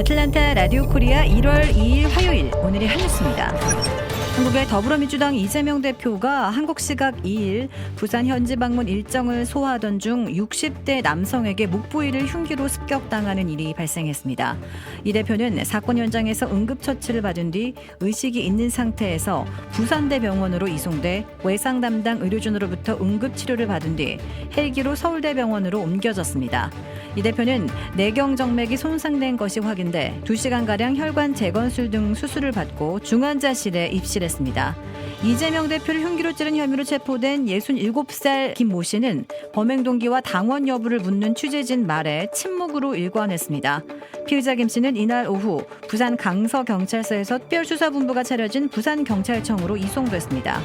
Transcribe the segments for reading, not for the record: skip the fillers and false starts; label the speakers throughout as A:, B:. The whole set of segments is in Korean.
A: 애틀랜타 라디오 코리아 1월 2일 화요일 오늘의 한 뉴스입니다. 한국의 더불어민주당 이재명 대표가 한국 시각 2일 부산 현지 방문 일정을 소화하던 중 60대 남성에게 목 부위를 흉기로 습격당하는 일이 발생했습니다. 이 대표는 사건 현장에서 응급처치를 받은 뒤 의식이 있는 상태에서 부산대 병원으로 이송돼 외상 담당 의료진으로부터 응급치료를 받은 뒤 헬기로 서울대병원으로 옮겨졌습니다. 이 대표는 내경정맥이 손상된 것이 확인돼 2시간가량 혈관 재건술 등 수술을 받고 중환자실에 입실했습니다. 이재명 대표를 흉기로 찌른 혐의로 체포된 67살 김 모 씨는 범행 동기와 당원 여부를 묻는 취재진 말에 침묵으로 일관했습니다. 피의자 김 씨는 이날 오후 부산 강서경찰서에서 특별수사본부가 차려진 부산경찰청으로 이송됐습니다.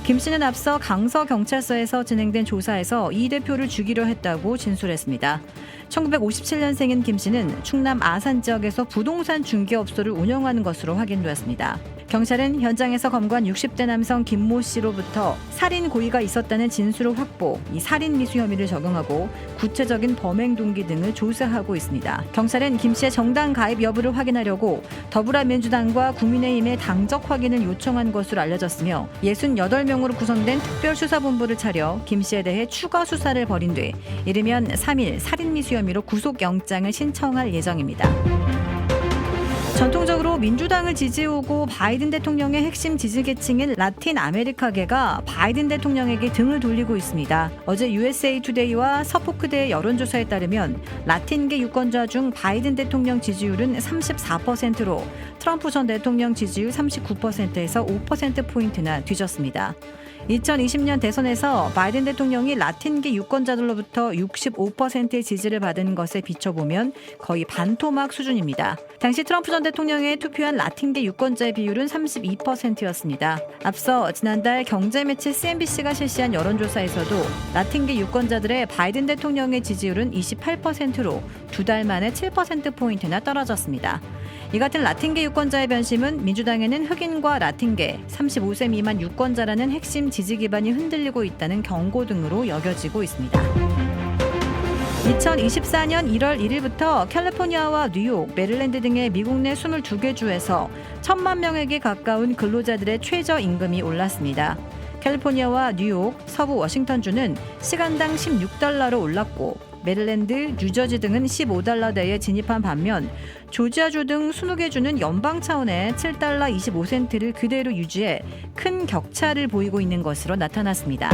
A: 김 씨는 앞서 강서경찰서에서 진행된 조사에서 이 대표를 죽이려 했다고 진술했습니다. 1957년생인 김 씨는 충남 아산 지역에서 부동산 중개업소를 운영하는 것으로 확인되었습니다. 경찰은 현장에서 검거한 60대 남성 김 모 씨로부터 살인 고의가 있었다는 진술을 확보, 이 살인 미수 혐의를 적용하고 구체적인 범행 동기 등을 조사하고 있습니다. 경찰은 김 씨의 정당 가입 여부를 확인하려고 더불어민주당과 국민의힘의 당적 확인을 요청한 것으로 알려졌으며 68명으로 구성된 특별수사본부를 차려 김 씨에 대해 추가 수사를 벌인 뒤 이르면 3일 살인 미수 혐의로 구속영장을 신청할 예정입니다. 전통적으로 민주당을 지지해오고 바이든 대통령의 핵심 지지계층인 라틴 아메리카계가 바이든 대통령에게 등을 돌리고 있습니다. 어제 USA 투데이와 서포크대의 여론조사에 따르면 라틴계 유권자 중 바이든 대통령 지지율은 34%로 트럼프 전 대통령 지지율 39%에서 5%포인트나 뒤졌습니다. 2020년 대선에서 바이든 대통령이 라틴계 유권자들로부터 65%의 지지를 받은 것에 비춰보면 거의 반토막 수준입니다. 당시 트럼프 전 대통령에 투표한 라틴계 유권자의 비율은 32%였습니다. 앞서 지난달 경제매체 CNBC가 실시한 여론조사에서도 라틴계 유권자들의 바이든 대통령의 지지율은 28%로 두 달 만에 7%포인트나 떨어졌습니다. 이 같은 라틴계 유권자의 변심은 민주당에는 흑인과 라틴계, 35세 미만 유권자라는 핵심 지지 기반이 흔들리고 있다는 경고 등으로 여겨지고 있습니다. 2024년 1월 1일부터 캘리포니아와 뉴욕, 메릴랜드 등의 미국 내 22개 주에서 1,000만 명에게 가까운 근로자들의 최저임금이 올랐습니다. 캘리포니아와 뉴욕, 서부 워싱턴주는 시간당 $16로 올랐고 메릴랜드, 뉴저지 등은 $15대에 진입한 반면 조지아주 등 20개 주는 연방 차원의 $7 25센트를 그대로 유지해 큰 격차를 보이고 있는 것으로 나타났습니다.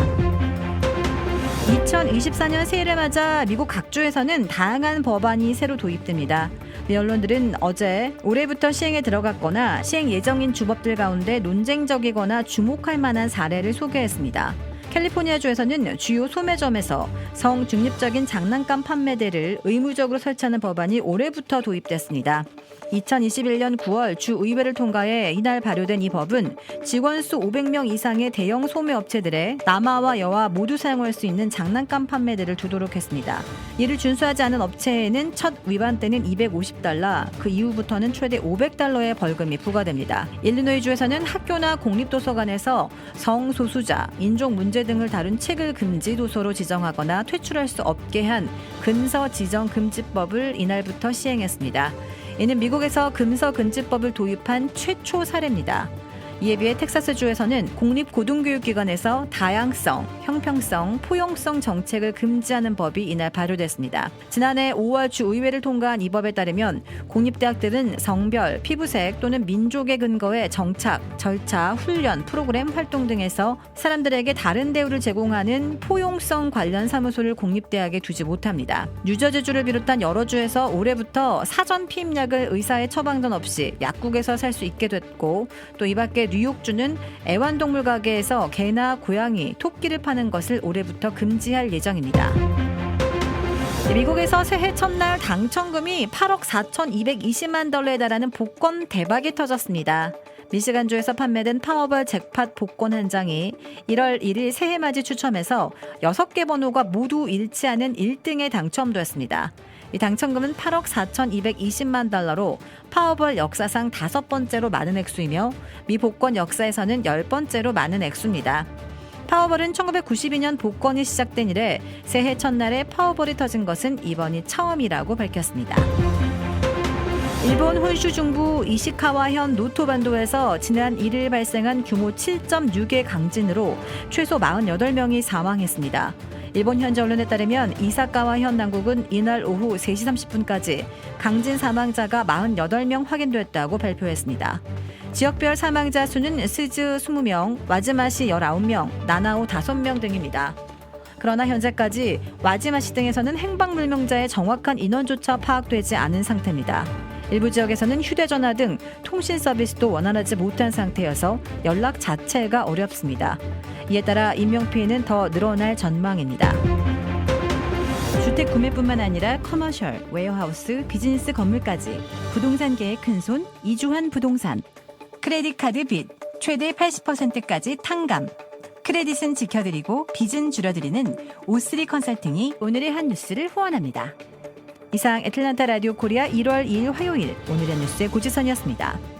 A: 2024년 새해를 맞아 미국 각 주에서는 다양한 법안이 새로 도입됩니다. 미 언론들은 어제 올해부터 시행에 들어갔거나 시행 예정인 주법들 가운데 논쟁적이거나 주목할 만한 사례를 소개했습니다. 캘리포니아주에서는 주요 소매점에서 성중립적인 장난감 판매대를 의무적으로 설치하는 법안이 올해부터 도입됐습니다. 2021년 9월 주의회를 통과해 이날 발효된 이 법은 직원 수 500명 이상의 대형 소매업체들에 남아와 여아 모두 사용할 수 있는 장난감 판매대를 두도록 했습니다. 이를 준수하지 않은 업체에는 첫 위반 때는 $250, 그 이후부터는 최대 $500의 벌금이 부과됩니다. 일리노이주에서는 학교나 공립도서관에서 성소수자, 인종 문제 등을 다룬 책을 금지 도서로 지정하거나 퇴출할 수 없게 한 근서 지정 금지법을 이날부터 시행했습니다. 이는 미국에서 금서 금지법을 도입한 최초 사례입니다. 이에 비해 텍사스주에서는 공립고등교육기관에서 다양성, 형평성, 포용성 정책을 금지하는 법이 이날 발효됐습니다. 지난해 5월 주의회를 통과한 이 법에 따르면 공립대학들은 성별, 피부색 또는 민족에 근거해 정착, 절차, 훈련, 프로그램, 활동 등에서 사람들에게 다른 대우를 제공하는 포용성 관련 사무소를 공립대학에 두지 못합니다. 뉴저지주를 비롯한 여러 주에서 올해부터 사전 피임약을 의사의 처방전 없이 약국에서 살 수 있게 됐고 또 이 밖에 뉴욕주는 애완동물 가게에서 개나 고양이, 토끼를 파는 것을 올해부터 금지할 예정입니다. 미국에서 새해 첫날 당첨금이 8억 4,220만 달러에 달하는 복권 대박이 터졌습니다. 미시간주에서 판매된 파워볼 잭팟 복권 한 장이 1월 1일 새해맞이 추첨에서 6개 번호가 모두 일치하는 1등에 당첨됐습니다. 이 당첨금은 8억 4,220만 달러로 파워볼 역사상 5번째로 많은 액수이며 미 복권 역사에서는 10번째로 많은 액수입니다. 파워볼은 1992년 복권이 시작된 이래 새해 첫날에 파워볼이 터진 것은 이번이 처음이라고 밝혔습니다. 일본 혼슈 중부 이시카와현 노토반도에서 지난 1일 발생한 규모 7.6의 강진으로 최소 48명이 사망했습니다. 일본 현지 언론에 따르면 이사카와현 당국은 이날 오후 3시 30분까지 강진 사망자가 48명 확인됐다고 발표했습니다. 지역별 사망자 수는 스즈 20명, 와즈마시 19명, 나나오 5명 등입니다. 그러나 현재까지 와지마시 등에서는 행방불명자의 정확한 인원조차 파악되지 않은 상태입니다. 일부 지역에서는 휴대전화 등 통신 서비스도 원활하지 못한 상태여서 연락 자체가 어렵습니다. 이에 따라 인명피해는 더 늘어날 전망입니다. 주택 구매뿐만 아니라 커머셜, 웨어하우스, 비즈니스 건물까지 부동산계의 큰손 이주환 부동산. 크레딧 카드 빚 최대 80%까지 탕감. 크레딧은 지켜드리고 빚은 줄여드리는 O3 컨설팅이 오늘의 한 뉴스를 후원합니다. 이상 애틀란타 라디오 코리아 1월 2일 화요일 오늘의 뉴스의 고지선이었습니다.